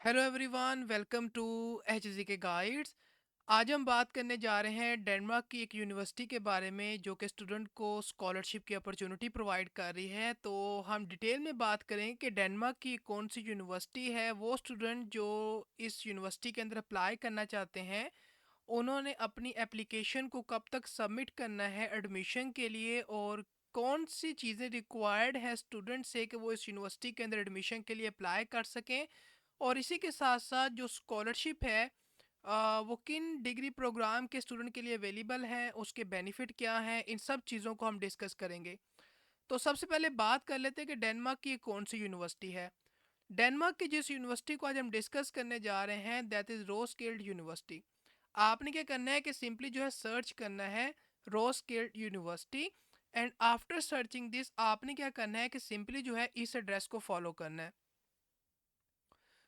Hello everyone, welcome to HG के guides. आज हम बात करने जा रहे हैं डेनमार्क की एक यूनिवर्सिटी के बारे में जो कि स्टूडेंट को स्कॉलरशिप की अपॉर्चुनिटी प्रोवाइड कर रही है। तो हम डिटेल में बात करें कि डेनमार्क की कौन सी यूनिवर्सिटी है। वो स्टूडेंट जो इस यूनिवर्सिटी के अंदर अप्लाई करना चाहते हैं, उन्होंने अपनी एप्लीकेशन को कब तक सबमिट करना है एडमिशन के लिए, और कौन सी चीज़ें रिक्वायर्ड है स्टूडेंट से कि वो इस यूनिवर्सिटी के अंदर एडमिशन के लिए अप्लाई कर सकें। और इसी के साथ साथ जो स्कॉलरशिप है, वो किन डिग्री प्रोग्राम के स्टूडेंट के लिए अवेलेबल है, उसके बेनिफिट क्या हैं, इन सब चीज़ों को हम डिस्कस करेंगे। तो सबसे पहले बात कर लेते हैं कि डेनमार्क की कौन सी यूनिवर्सिटी है। डेनमार्क की जिस यूनिवर्सिटी को आज हम डिस्कस करने जा रहे हैं, दैट इज़ रोस्केल्ड यूनिवर्सिटी। आपने क्या करना है कि सिंपली जो है सर्च करना है Roskilde university, and after searching this आपने क्या करना है कि सिंपली जो है इस एड्रेस को फॉलो करना है।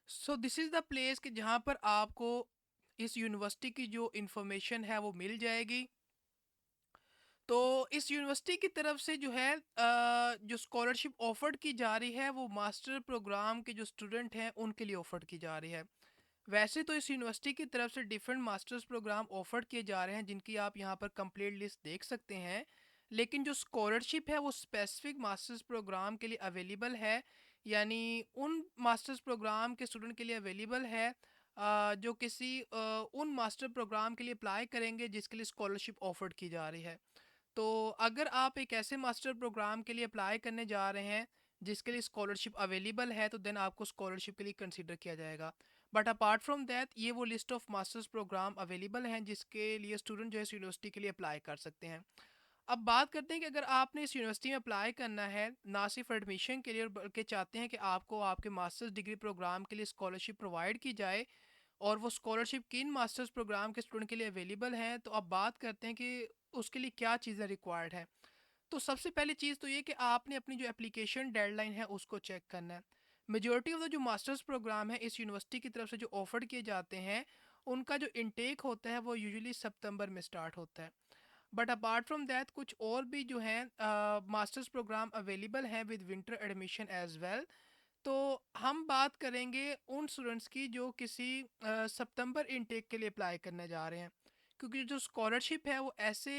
So this is the place कि जहाँ पर आपको इस यूनिवर्सिटी की जो इंफॉर्मेशन है वो मिल जाएगी। तो इस यूनिवर्सिटी की तरफ से जो है जो स्कॉलरशिप ऑफर्ड की जा रही है वो मास्टर प्रोग्राम के जो स्टूडेंट हैं उनके लिए ऑफर्ड की जा रही है। वैसे तो इस यूनिवर्सिटी की तरफ से डिफरेंट मास्टर्स प्रोग्राम ऑफर किए जा रहे हैं जिनकी आप यहाँ पर कंप्लीट लिस्ट देख सकते हैं। लेकिन जो स्कॉलरशिप है वो स्पेसिफिक मास्टर्स प्रोग्राम के लिए अवेलेबल है, यानी उन मास्टर्स प्रोग्राम के स्टूडेंट के लिए अवेलेबल है जो किसी उन मास्टर प्रोग्राम के लिए अप्लाई करेंगे जिसके लिए स्कॉलरशिप ऑफर्ड की जा रही है। तो अगर आप एक ऐसे मास्टर प्रोग्राम के लिए अप्लाई करने जा रहे हैं जिसके लिए स्कॉलरशिप अवेलेबल है, तो देन आपको स्कॉलरशिप के लिए कंसीडर किया जाएगा। बट अपार्ट फ्रॉम दैट ये वो list of masters program available हैं जिसके लिए स्टूडेंट जो है इस यूनिवर्सिटी के लिए अप्लाई कर सकते हैं। अब बात करते हैं कि अगर आपने इस यूनिवर्सिटी में अप्लाई करना है ना सिर्फ एडमिशन के लिए, बल्कि चाहते हैं कि आपको आपके मास्टर्स डिग्री प्रोग्राम के लिए स्कॉलरशिप प्रोवाइड की जाए, और वो स्कॉलरशिप किन मास्टर्स प्रोग्राम के स्टूडेंट के लिए अवेलेबल हैं, तो अब बात करते हैं कि उसके लिए क्या चीज़ें रिक्वायर्ड है। तो सबसे पहली चीज़ तो ये कि आपने अपनी जो एप्लीकेशन डेडलाइन है उसको चेक करना है। मेजॉरिटी ऑफ द जो मास्टर्स प्रोग्राम है इस यूनिवर्सिटी की तरफ से जो ऑफर किए जाते हैं, उनका जो इनटेक होता है वो यूजुअली सितंबर में स्टार्ट होता है। बट अपार्ट फ्रॉम दैट कुछ और भी जो हैं मास्टर्स प्रोग्राम अवेलेबल हैं with winter admission as well. तो हम बात करेंगे उन स्टूडेंट्स की जो किसी सितंबर इनटेक के लिए अप्लाई करने जा रहे हैं, क्योंकि जो स्कॉलरशिप है वो ऐसे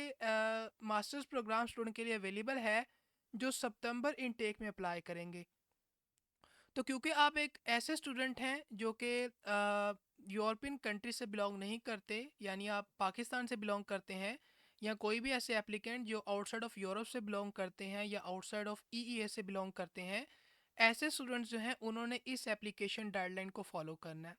मास्टर्स प्रोग्राम स्टूडेंट के लिए अवेलेबल है जो सितंबर इनटेक में अप्लाई करेंगे। तो क्योंकि आप एक ऐसे स्टूडेंट हैं जो कि यूरोपियन कंट्री से बिलोंग नहीं करते, यानी आप पाकिस्तान से बिलोंग करते हैं, या कोई भी ऐसे एप्लीकेंट जो आउटसाइड ऑफ यूरोप से बिलोंग करते हैं या आउटसाइड ऑफ ईईए से बिलोंग करते हैं, ऐसे स्टूडेंट्स जो हैं उन्होंने इस एप्लीकेशन गाइडलाइन को फॉलो करना है।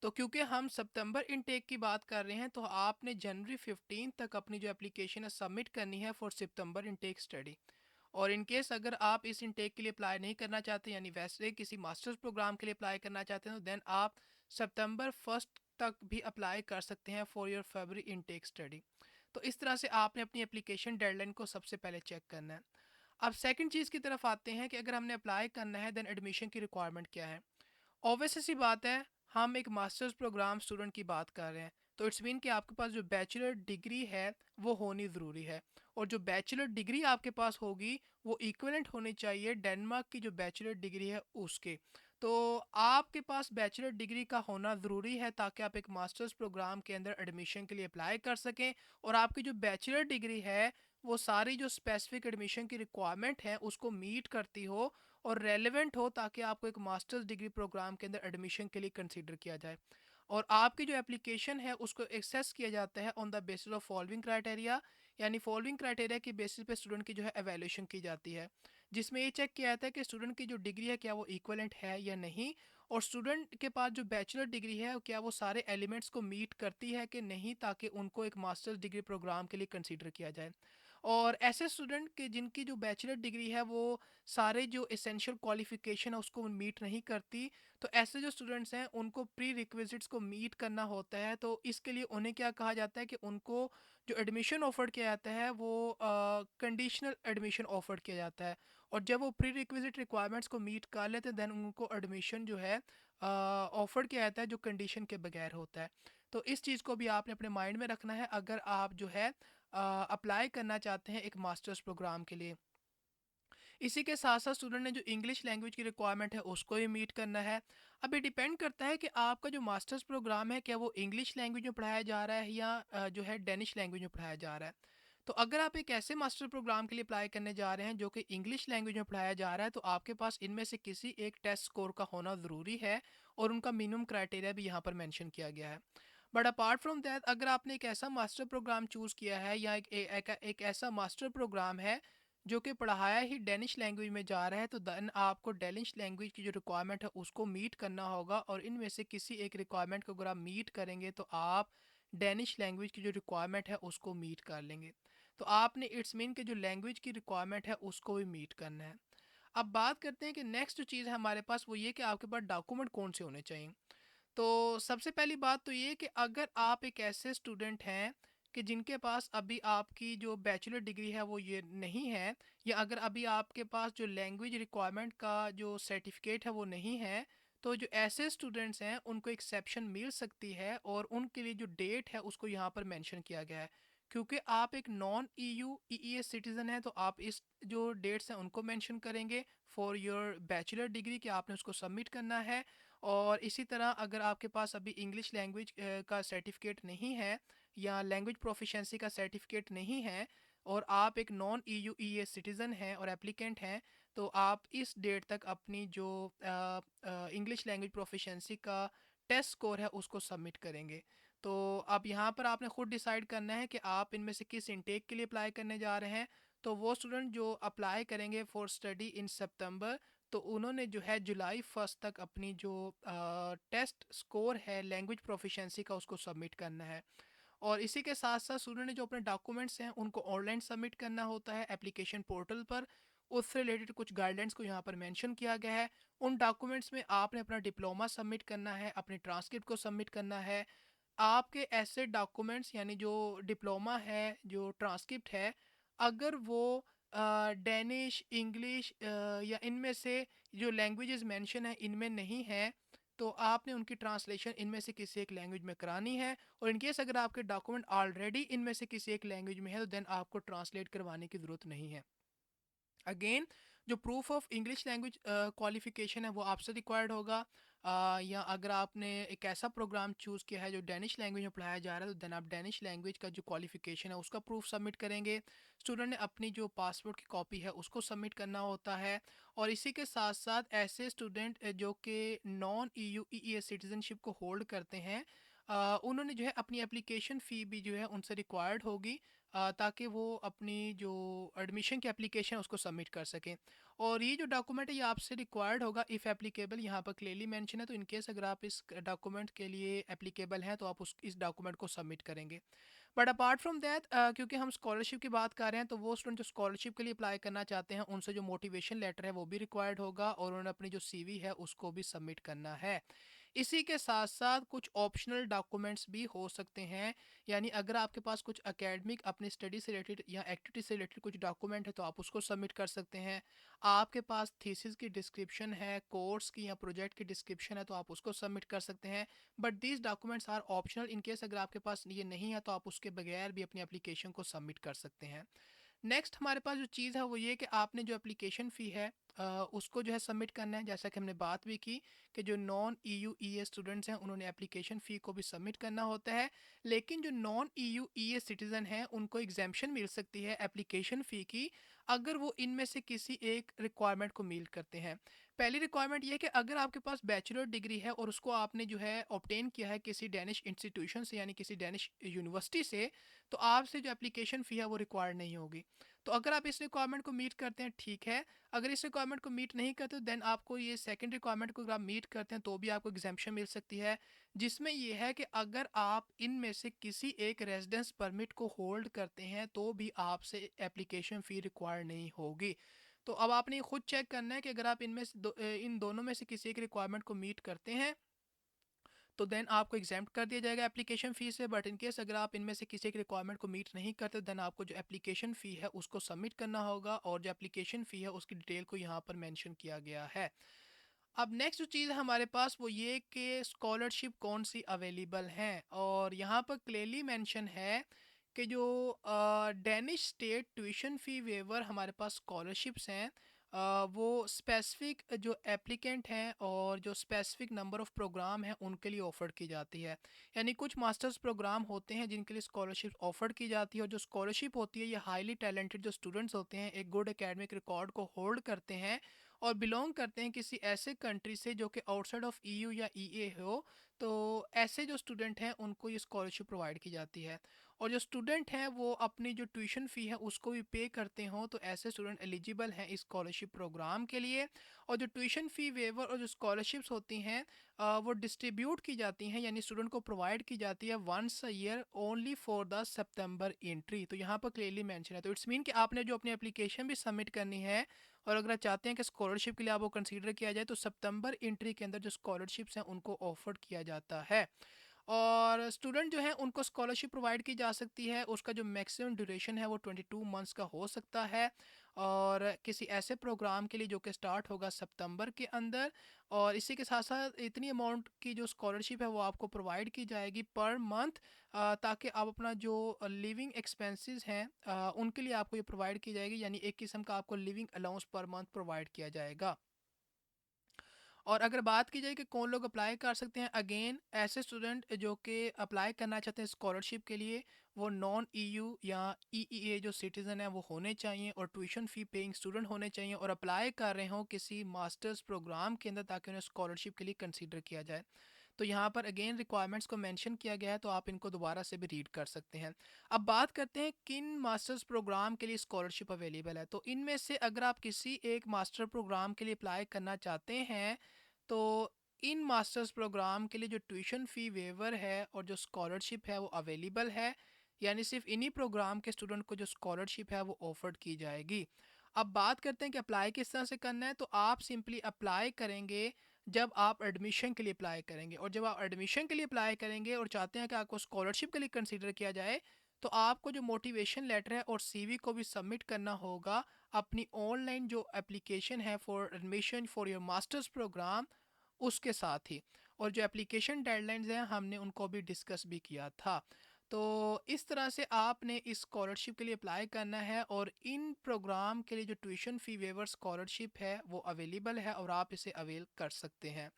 तो क्योंकि हम सितंबर इनटेक की बात कर रहे हैं, तो आपने जनवरी 15 तक अपनी जो एप्लीकेशन है सबमिट करनी है फॉर सितंबर इनटेक स्टडी। और इन केस अगर आप इस इनटेक के लिए अप्लाई नहीं करना चाहते, यानी वैसे किसी मास्टर्स प्रोग्राम के लिए अप्लाई करना चाहते हैं, तो देन आप सितंबर फर्स्ट तक भी अप्लाई कर सकते हैं for your February intake study. तो इस तरह से आपने अपनी एप्लीकेशन डेडलाइन को सबसे पहले चेक करना है। अब सेकंड चीज़ की तरफ आते हैं कि अगर हमने अप्लाई करना है देन एडमिशन की रिक्वायरमेंट क्या है। ऑब्वियस सी बात है, हम एक मास्टर्स प्रोग्राम स्टूडेंट की बात कर रहे हैं, तो इट्स मीन कि आपके पास जो बैचलर डिग्री है वो होनी ज़रूरी है। और जो बैचलर डिग्री आपके पास होगी वो इक्विवेलेंट होनी चाहिए डेनमार्क की जो बैचलर डिग्री है उसके। तो आपके पास बैचलर डिग्री का होना ज़रूरी है ताकि आप एक मास्टर्स प्रोग्राम के अंदर एडमिशन के लिए अप्लाई कर सकें, और आपकी जो बैचलर डिग्री है वो सारी जो स्पेसिफिक एडमिशन की रिक्वायरमेंट है उसको मीट करती हो और रेलेवेंट हो, ताकि आपको एक मास्टर्स डिग्री प्रोग्राम के अंदर एडमिशन के लिए कंसीडर किया जाए। और आपकी जो एप्लीकेशन है उसको एक्सेस किया जाता है on the basis of following criteria, यानी फॉलोइंग क्राइटेरिया की बेसिस पे स्टूडेंट की जो है एवेल्यूशन की जाती है, जिसमें ये चेक किया जाता है कि स्टूडेंट की जो डिग्री है क्या वो इक्वलेंट है या नहीं, और स्टूडेंट के पास जो बैचलर डिग्री है क्या वो सारे एलिमेंट्स को मीट करती है कि नहीं, ताकि उनको एक मास्टर्स डिग्री प्रोग्राम के लिए कंसीडर किया जाए। और ऐसे स्टूडेंट के जिनकी जो बैचलर डिग्री है वो सारे जो एसेंशियल क्वालिफिकेशन है उसको मीट नहीं करती, तो ऐसे जो स्टूडेंट्स हैं उनको प्री रिक्विजिट्स को मीट करना होता है। तो इसके लिए उन्हें क्या कहा जाता है कि उनको जो एडमिशन ऑफर किया जाता है वो कंडीशनल एडमिशन ऑफर किया जाता है। और जब वो प्री रिक्विजिट रिक्वायरमेंट्स को मीट कर लेते हैं देन उनको एडमिशन जो है ऑफर किया जाता है जो कंडीशन के बगैर होता है। तो इस चीज़ को भी आपने अपने माइंड में रखना है अगर आप जो है अप्लाई करना चाहते हैं एक मास्टर्स प्रोग्राम के लिए। इसी के साथ साथ स्टूडेंट ने जो इंग्लिश लैंग्वेज की रिक्वायरमेंट है उसको ही मीट करना है। अब ये डिपेंड करता है कि आपका जो मास्टर्स प्रोग्राम है क्या वो इंग्लिश लैंग्वेज में पढ़ाया जा रहा है या जो है डेनिश लैंग्वेज में पढ़ाया जा रहा है। तो अगर आप एक ऐसे मास्टर प्रोग्राम के लिए अप्लाई करने जा रहे हैं जो कि इंग्लिश लैंग्वेज में पढ़ाया जा रहा है, तो आपके पास इनमें से किसी एक टेस्ट स्कोर का होना ज़रूरी है और उनका मिनिमम क्राइटेरिया भी यहाँ पर मेंशन किया गया है। बट अपार्ट फ्रॉम दैट, अगर आपने एक ऐसा मास्टर प्रोग्राम चूज़ किया है या एक ऐसा मास्टर प्रोग्राम है जो कि पढ़ाया ही डेनिश लैंग्वेज में जा रहा है, तो देन आपको डेनिश लैंग्वेज की जो रिक्वायरमेंट है उसको मीट करना होगा, और इनमें से किसी एक रिक्वायरमेंट को अगर आप मीट करेंगे तो आप डेनिश लैंग्वेज की जो रिक्वायरमेंट है उसको मीट कर लेंगे। तो आपने इट्स मीन के जो लैंग्वेज की रिक्वायरमेंट है उसको भी मीट करना है। अब बात करते हैं कि नेक्स्ट जो चीज़ है हमारे पास वो ये कि आपके पास डॉक्यूमेंट कौन से होने चाहिए। तो सबसे पहली बात तो ये कि अगर आप एक ऐसे स्टूडेंट हैं कि जिनके पास अभी आपकी जो बैचलर डिग्री है वो ये नहीं है, या अगर अभी आपके पास जो लैंग्वेज रिक्वायरमेंट का जो सर्टिफिकेट है वो नहीं है, तो जो ऐसे स्टूडेंट्स हैं उनको एक्सेप्शन मिल सकती है, और उनके लिए जो डेट है उसको यहाँ पर मेंशन किया गया है। क्योंकि आप एक नॉन ईयू ईईएस सिटीज़न हैं, तो आप इस जो डेट्स हैं उनको मेंशन करेंगे फॉर योर बैचलर डिग्री कि आपने उसको सबमिट करना है। और इसी तरह अगर आपके पास अभी इंग्लिश लैंग्वेज का सर्टिफिकेट नहीं है या लैंग्वेज प्रोफिशेंसी का सर्टिफिकेट नहीं है, और आप एक नॉन ईयू ईएस सिटीज़न हैं और एप्लीकेंट हैं, तो आप इस डेट तक अपनी जो इंग्लिश लैंग्वेज प्रोफिशेंसी का टेस्ट स्कोर है उसको सबमिट करेंगे। तो अब यहाँ पर आपने खुद डिसाइड करना है कि आप इनमें से किस इनटेक के लिए अप्लाई करने जा रहे हैं। तो वो स्टूडेंट जो अप्लाई करेंगे फॉर स्टडी इन सितंबर, तो उन्होंने जो है जुलाई 1 तक अपनी जो टेस्ट स्कोर है लैंग्वेज प्रोफिशेंसी का उसको सबमिट करना है। और इसी के साथ साथ स्टूडेंट ने जो अपने डॉक्यूमेंट्स हैं उनको ऑनलाइन सबमिट करना होता है एप्लीकेशन पोर्टल पर। उससे रिलेटेड कुछ गाइडलाइंस को यहाँ पर मेंशन किया गया है। उन डॉक्यूमेंट्स में आपने अपना डिप्लोमा सबमिट करना है, अपने ट्रांसक्रिप्ट को सबमिट करना है। आपके ऐसे डॉक्यूमेंट्स यानी जो डिप्लोमा है, जो ट्रांसक्रिप्ट है, अगर वो डेनिश, इंग्लिश या इनमें से जो लैंग्वेजेस मेंशन है इनमें नहीं है, तो आपने उनकी ट्रांसलेशन इनमें से किसी एक लैंग्वेज में करानी है। और इनकेस अगर आपके डॉक्यूमेंट ऑलरेडी इनमें से किसी एक लैंग्वेज में है, तो देन आपको ट्रांसलेट करवाने की ज़रूरत नहीं है। अगेन, जो proof of English language qualification है वो आपसे रिक्वायर्ड होगा। या अगर आपने एक ऐसा प्रोग्राम चूज़ किया है जो डेनिश लैंग्वेज में पढ़ाया जा रहा है, तो देन आप डेनिश लैंग्वेज का जो क्वालिफिकेशन है उसका प्रूफ सबमिट करेंगे। स्टूडेंट ने अपनी जो पासपोर्ट की कॉपी है उसको सबमिट करना होता है। और इसी के साथ साथ ऐसे स्टूडेंट जो कि नॉन ईयू ईईएस सिटीजनशिप को होल्ड करते हैं, उन्होंने जो है अपनी एप्लीकेशन फ़ी भी जो है उनसे रिक्वायर्ड होगी, ताकि वो अपनी जो एडमिशन की एप्लीकेशन है उसको सबमिट कर सकें। और ये जो डॉक्यूमेंट है ये आपसे रिक्वायर्ड होगा इफ़ एप्लीकेबल, यहाँ पर क्लियरली मेंशन है। तो इन केस अगर आप इस डॉक्यूमेंट के लिए एप्लीकेबल हैं तो आप उस इस डॉक्यूमेंट को सबमिट करेंगे। बट अपार्ट फ्रॉम दैट, क्योंकि हम स्कॉलरशिप की बात कर रहे हैं, तो वो स्टूडेंट जो स्कॉलरशिप के लिए अप्लाई करना चाहते हैं उनसे जो मोटिवेशन लेटर है वो भी रिक्वायर्ड होगा, और उन्होंने अपनी जो सीवी है उसको भी सबमिट करना है। इसी के साथ साथ कुछ ऑप्शनल डॉक्यूमेंट्स भी हो सकते हैं, यानी अगर आपके पास कुछ एकेडमिक अपनी स्टडी से रिलेटेड या एक्टिविटी से रिलेटेड कुछ डॉक्यूमेंट है तो आप उसको सबमिट कर सकते हैं। आपके पास थीसिस की डिस्क्रिप्शन है, कोर्स की या प्रोजेक्ट की डिस्क्रिप्शन है, तो आप उसको सबमिट कर सकते हैं। But these documents are optional, in case अगर आपके पास ये नहीं है तो आप उसके बगैर भी अपनी एप्लीकेशन को सबमिट कर सकते हैं। नेक्स्ट हमारे पास जो चीज़ है वो ये कि आपने जो एप्लीकेशन फ़ी है उसको जो है सबमिट करना है। जैसा कि हमने बात भी की कि जो नॉन ईयू ईएस स्टूडेंट्स हैं उन्होंने एप्लीकेशन फ़ी को भी सबमिट करना होता है। लेकिन जो नॉन ईयू ईएस सिटीज़न हैं उनको एग्जेम्पशन मिल सकती है एप्लीकेशन फ़ी की, अगर वो इनमें से किसी एक रिक्वायरमेंट को मीट करते हैं। पहली रिक्वायरमेंट ये है कि अगर आपके पास बैचलर डिग्री है और उसको आपने जो है ऑब्टेन किया है किसी डेनिश इंस्टीट्यूशन से यानी किसी डेनिश यूनिवर्सिटी से, तो आपसे जो एप्लीकेशन फ़ी है वो रिक्वायर्ड नहीं होगी। तो अगर आप इस रिक्वायरमेंट को मीट करते हैं ठीक है। अगर इस रिक्वायरमेंट को मीट नहीं करते तो देन आपको ये सेकंड रिक्वायरमेंट को अगर आप मीट करते हैं तो भी आपको एग्जाम्पशन मिल सकती है, जिसमें ये है कि अगर आप इनमें से किसी एक रेजिडेंस परमिट को होल्ड करते हैं तो भी आपसे एप्लीकेशन फ़ी रिक्वायर नहीं होगी। तो अब आपने ये खुद चेक करना है कि अगर आप इनमें से इन दोनों में से किसी एक रिक्वायरमेंट को मीट करते हैं तो देन आपको एग्जाम्प्ट कर दिया जाएगा एप्लीकेशन फ़ी से। बट इन केस अगर आप इनमें से किसी एक रिक्वायरमेंट को मीट नहीं करते, देन आपको जो एप्लीकेशन फ़ी है उसको सबमिट करना होगा, और जो एप्लीकेशन फ़ी है उसकी डिटेल को यहाँ पर मेंशन किया गया है। अब नेक्स्ट जो चीज़ है हमारे पास वो ये कि स्कॉलरशिप कौन सी अवेलेबल हैं, और यहाँ पर क्लियरली मेंशन है कि जो Danish state tuition fee waiver हमारे पास स्कॉलरशिप्स हैं, वो स्पेसिफिक जो एप्लीकेंट हैं और जो स्पेसिफिक नंबर ऑफ़ प्रोग्राम हैं उनके लिए ऑफ़र की जाती है। यानी कुछ मास्टर्स प्रोग्राम होते हैं जिनके लिए स्कॉलरशिप ऑफ़र की जाती है, और जो स्कॉलरशिप होती है ये हाईली टैलेंटेड जो स्टूडेंट्स होते हैं, एक गुड एकेडमिक रिकॉर्ड को होल्ड करते हैं और बिलोंग करते हैं किसी ऐसे कंट्री से जो कि आउटसाइड ऑफ ईयू या ईए हो। तो ऐसे जो स्टूडेंट हैं उनको ये स्कॉलरशिप प्रोवाइड की जाती है। और जो स्टूडेंट हैं वो अपनी जो ट्यूशन फ़ी है उसको भी पे करते हों, तो ऐसे स्टूडेंट एलिजिबल हैं इस स्कॉलरशिप प्रोग्राम के लिए। और जो ट्यूशन फ़ी वेवर और जो स्कॉलरशिप्स होती हैं वो डिस्ट्रीब्यूट की जाती हैं, यानी स्टूडेंट को प्रोवाइड की जाती है once a year only for the सितंबर एंट्री। तो यहाँ पर क्लियरली मेंशन है, तो इट्स मीन कि आपने जो अपनी एप्लीकेशन भी सबमिट करनी है और अगर आप चाहते हैं कि स्कॉलरशिप के लिए आपको कंसीडर किया जाए, तो सितंबर एंट्री के अंदर जो स्कॉलरशिप्स हैं उनको ऑफर किया जाता है। और स्टूडेंट जो है उनको स्कॉलरशिप प्रोवाइड की जा सकती है, उसका जो मैक्सिमम ड्यूरेशन है वो 22 मंथ्स का हो सकता है, और किसी ऐसे प्रोग्राम के लिए जो कि स्टार्ट होगा सितंबर के अंदर। और इसी के साथ साथ इतनी अमाउंट की जो स्कॉलरशिप है वो आपको प्रोवाइड की जाएगी पर मंथ, ताकि आप अपना जो लिविंग एक्सपेंसेस हैं उनके लिए आपको ये प्रोवाइड की जाएगी, यानी एक किस्म का आपको living allowance per month provide किया जाएगा। और अगर बात की जाए कि कौन लोग अप्लाई कर सकते हैं, अगेन ऐसे स्टूडेंट जो कि अप्लाई करना चाहते हैं स्कॉलरशिप के लिए, वो नॉन ईयू या ईईए जो सिटीज़न है वो होने चाहिए और ट्यूशन फ़ी पेइंग स्टूडेंट होने चाहिए और अप्लाई कर रहे हों किसी मास्टर्स प्रोग्राम के अंदर, ताकि उन्हें स्कॉलरशिप के लिए कंसीडर किया जाए। तो यहाँ पर अगेन रिक्वायरमेंट्स को मेंशन किया गया है, तो आप इनको दोबारा से भी रीड कर सकते हैं। अब बात करते हैं किन मास्टर्स प्रोग्राम के लिए स्कॉलरशिप अवेलेबल है। तो इनमें से अगर आप किसी एक मास्टर प्रोग्राम के लिए अप्लाई करना चाहते हैं, तो इन मास्टर्स प्रोग्राम के लिए जो ट्यूशन फ़ी वेवर है और जो स्कॉलरशिप है वो अवेलेबल है, यानी सिर्फ इन्हीं प्रोग्राम के स्टूडेंट को जो स्कॉलरशिप है वो ऑफर्ड की जाएगी। अब बात करते हैं कि अप्लाई किस तरह से करना है, तो आप सिंपली अप्लाई करेंगे जब आप एडमिशन के लिए अप्लाई करेंगे, और जब आप एडमिशन के लिए अप्लाई करेंगे और चाहते हैं कि आपको स्कॉलरशिप के लिए कंसीडर किया जाए, तो आपको जो मोटिवेशन लेटर है और सीवी को भी सबमिट करना होगा अपनी ऑनलाइन जो एप्लीकेशन है for admission for your masters program उसके साथ ही। और जो एप्लीकेशन डेडलाइंस हैं हमने उनको भी डिस्कस भी किया था। तो इस तरह से आपने इस स्कॉलरशिप के लिए अप्लाई करना है, और इन प्रोग्राम के लिए जो ट्यूशन फ़ी वेवर स्कॉलरशिप है वो अवेलेबल है और आप इसे अवेल कर सकते हैं।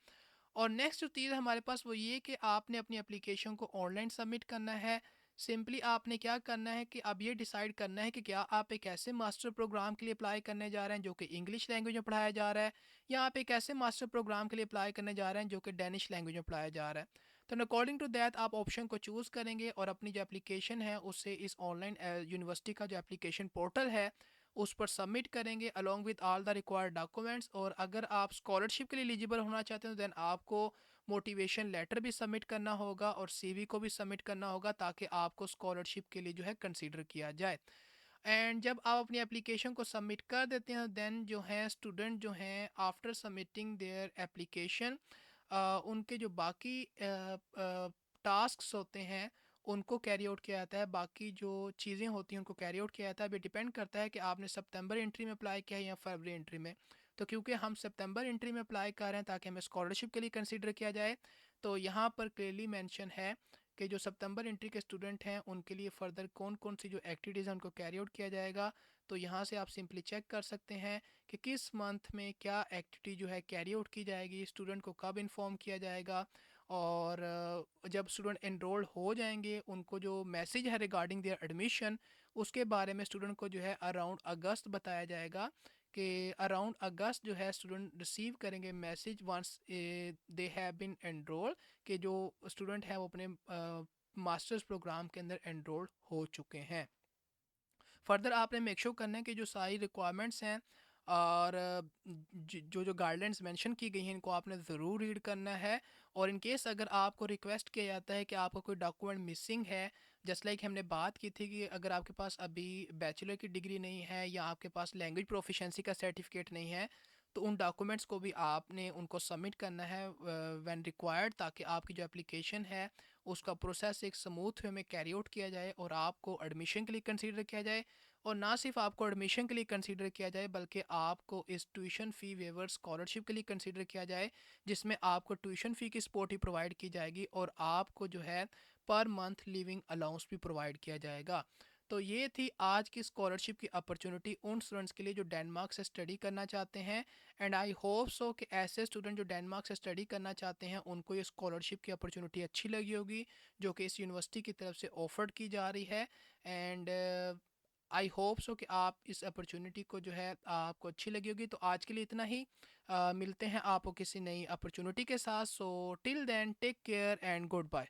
और नेक्स्ट जो चीज़ हमारे पास वो ये कि आपने अपनी एप्लीकेशन को ऑनलाइन सबमिट करना है। सिंपली आपने क्या करना है कि अब ये डिसाइड करना है कि क्या आप एक ऐसे मास्टर प्रोग्राम के लिए अप्लाई करने जा रहे हैं जो कि इंग्लिश लैंग्वेज में पढ़ाया जा रहा है, या आप एक ऐसे मास्टर प्रोग्राम के लिए अप्लाई करने जा रहे हैं जो कि डेनिश लैंग्वेज में पढ़ाया जा रहा है। तो अकॉर्डिंग टू दैट आप ऑप्शन को चूज़ करेंगे और अपनी जो एप्लीकेशन है उससे इस ऑनलाइन यूनिवर्सिटी का जो एप्लीकेशन पोर्टल है उस पर सबमिट करेंगे along with all the required documents. और अगर आप स्कॉलरशिप के लिए एलिजिबल होना चाहते हैं तो देन आपको मोटिवेशन लेटर भी सबमिट करना होगा और सीवी को भी सबमिट करना होगा, ताकि आपको स्कॉलरशिप के लिए जो है कंसीडर किया जाए। एंड जब आप अपनी एप्लीकेशन को सबमिट कर देते हैं देन जो है स्टूडेंट जो हैं आफ्टर सबमिटिंग देयर एप्लीकेशन, उनके जो बाकी टास्क्स होते हैं उनको कैरी आउट किया जाता है, बाकी जो चीज़ें होती हैं उनको कैरी आउट किया जाता है। अभी डिपेंड करता है कि आपने सितंबर एंट्री में अप्लाई किया है या फरवरी एंट्री में। तो क्योंकि हम सितंबर एंट्री में अप्लाई कर रहे हैं ताकि हमें स्कॉलरशिप के लिए कंसीडर किया जाए, तो यहाँ पर क्लियरली मेंशन है कि जो सितंबर एंट्री के स्टूडेंट हैं उनके लिए फ़र्दर कौन कौन सी जो एक्टिविटीज़ हैं उनको कैरी आउट किया जाएगा। तो यहाँ से आप सिंपली चेक कर सकते हैं कि किस मंथ में क्या एक्टिविटी जो है कैरी आउट की जाएगी, स्टूडेंट को कब इन्फॉर्म किया जाएगा। और जब स्टूडेंट एनरोल हो जाएंगे उनको जो मैसेज है रिगार्डिंग देयर एडमिशन, उसके बारे में स्टूडेंट को जो है अराउंड अगस्त बताया जाएगा कि अराउंड अगस्त जो है स्टूडेंट रिसीव करेंगे message once they have been enrol, कि जो स्टूडेंट हैं वो अपने मास्टर्स प्रोग्राम के अंदर एनरोल हो चुके हैं। फर्दर आपने मेक श्योर करना है कि जो सारी रिक्वायरमेंट्स हैं और जो जो गाइडलाइंस मेंशन की गई हैं इनको आपने ज़रूर रीड करना है। और इन केस अगर आपको रिक्वेस्ट किया जाता है कि आपका कोई डॉक्यूमेंट मिसिंग है, जस्ट लाइक हमने बात की थी कि अगर आपके पास अभी बैचलर की डिग्री नहीं है या आपके पास लैंग्वेज प्रोफिशेंसी का सर्टिफिकेट नहीं है, तो उन डॉक्यूमेंट्स को भी आपने उनको सबमिट करना है व्हेन रिक्वायर्ड, ताकि आपकी जो एप्लीकेशन है उसका प्रोसेस एक स्मूथ वे में कैरी आउट किया जाए और आपको एडमिशन के लिए कंसीडर किया जाए। और ना सिर्फ आपको एडमिशन के लिए कंसीडर किया जाए बल्कि आपको इस ट्यूशन फ़ी वेवर स्कॉलरशिप के लिए कंसीडर किया जाए, जिसमें आपको ट्यूशन फ़ी की सपोर्ट ही प्रोवाइड की जाएगी और आपको जो है पर मंथ लिविंग अलाउंस भी प्रोवाइड किया जाएगा। तो ये थी आज की स्कॉलरशिप की अपॉर्चुनिटी उन स्टूडेंट्स के लिए जो डेनमार्क से स्टडी करना चाहते हैं। एंड आई होप सो कि ऐसे स्टूडेंट जो डेनमार्क से स्टडी करना चाहते हैं उनको ये स्कॉलरशिप की अपॉर्चुनिटी अच्छी लगी होगी जो कि इस यूनिवर्सिटी की तरफ से ऑफर्ड की जा रही है। एंड आई होप सो कि आप इस अपॉर्चुनिटी को जो है आपको अच्छी लगी होगी। तो आज के लिए इतना ही। मिलते हैं आपको किसी नई अपॉर्चुनिटी के साथ। So till then take care and good bye.